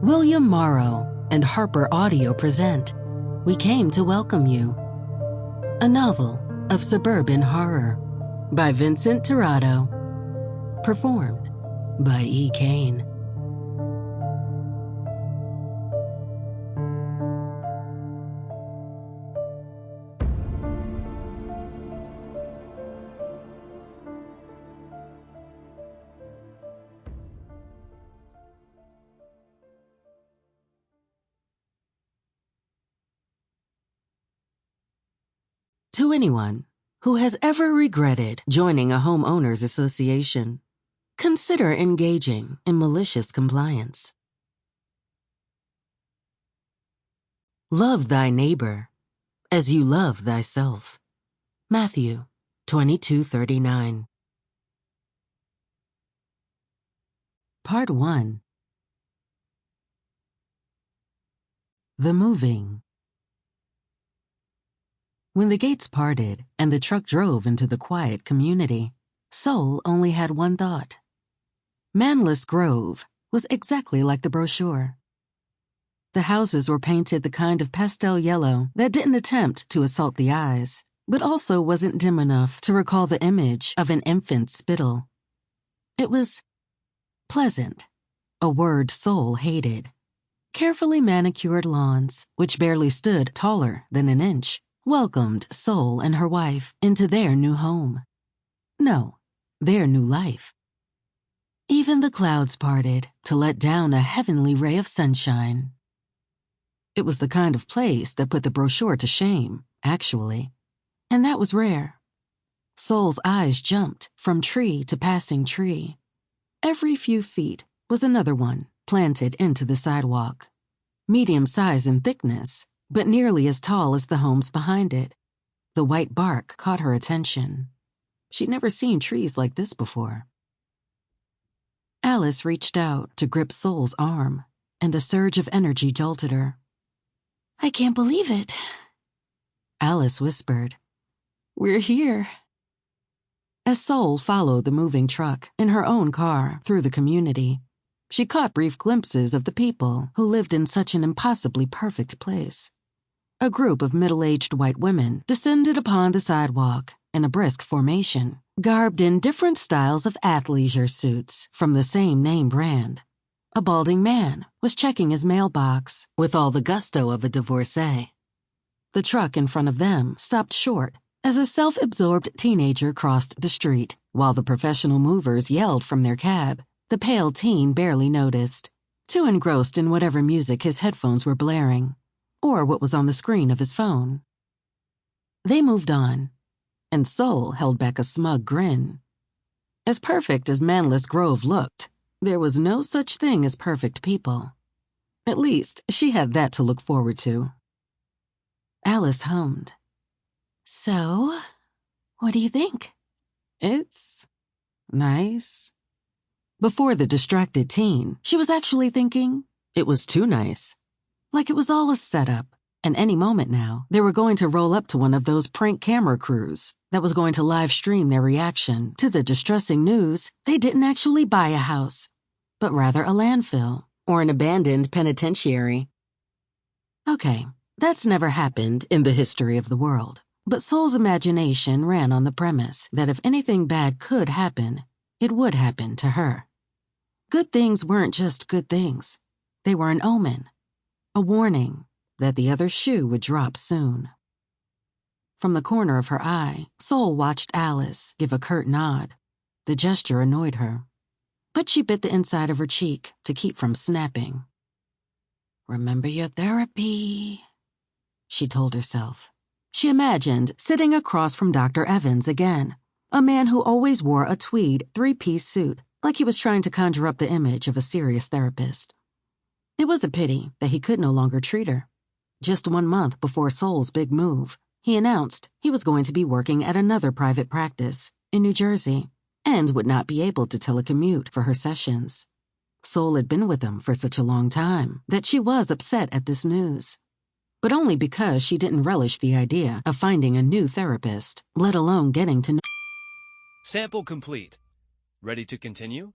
William Morrow and HarperAudio present We Came to Welcome You, a novel of suburban horror by Vincent Tirado, performed by Iikane. To anyone who has ever regretted joining a homeowners association, consider engaging in malicious compliance. Love thy neighbor as you love thyself. Matthew 22:39. Part 1. The Moving. When the gates parted and the truck drove into the quiet community, Soul only had one thought. Maneless Grove was exactly like the brochure. The houses were painted the kind of pastel yellow that didn't attempt to assault the eyes, but also wasn't dim enough to recall the image of an infant's spittle. It was pleasant, a word Soul hated. Carefully manicured lawns, which barely stood taller than an inch, welcomed Soul and her wife into their new home. No, their new life. Even the clouds parted to let down a heavenly ray of sunshine. It was the kind of place that put the brochure to shame, actually, and that was rare. Soul's eyes jumped from tree to passing tree. Every few feet was another one planted into the sidewalk, medium size in thickness, but nearly as tall as the homes behind it. The white bark caught her attention. She'd never seen trees like this before. Alice reached out to grip Soul's arm, and a surge of energy jolted her. "I can't believe it," Alice whispered. "We're here." As Soul followed the moving truck in her own car through the community, she caught brief glimpses of the people who lived in such an impossibly perfect place. A group of middle-aged white women descended upon the sidewalk in a brisk formation, garbed in different styles of athleisure suits from the same name brand. A balding man was checking his mailbox with all the gusto of a divorcee. The truck in front of them stopped short as a self-absorbed teenager crossed the street, while the professional movers yelled from their cab. The pale teen barely noticed, too engrossed in whatever music his headphones were blaring, or what was on the screen of his phone. They moved on, and Soul held back a smug grin. As perfect as Maneless Grove looked, there was no such thing as perfect people. At least, she had that to look forward to. Alice hummed. "So, what do you think?" "It's nice." Before the distracted teen, she was actually thinking it was too nice. Like it was all a setup, and any moment now, they were going to roll up to one of those prank camera crews that was going to live stream their reaction to the distressing news they didn't actually buy a house, but rather a landfill or an abandoned penitentiary. Okay, that's never happened in the history of the world, but Soul's imagination ran on the premise that if anything bad could happen, it would happen to her. Good things weren't just good things. They were an omen. A warning that the other shoe would drop soon. From the corner of her eye, Soul watched Alice give a curt nod. The gesture annoyed her, but she bit the inside of her cheek to keep from snapping. "Remember your therapy," she told herself. She imagined sitting across from Dr. Evans again, a man who always wore a tweed three-piece suit, like he was trying to conjure up the image of a serious therapist. It was a pity that he could no longer treat her. Just 1 month before Soul's big move, he announced he was going to be working at another private practice in New Jersey and would not be able to telecommute for her sessions. Soul had been with him for such a long time that she was upset at this news, but only because she didn't relish the idea of finding a new therapist, let alone getting to know. Sample complete. Ready to continue?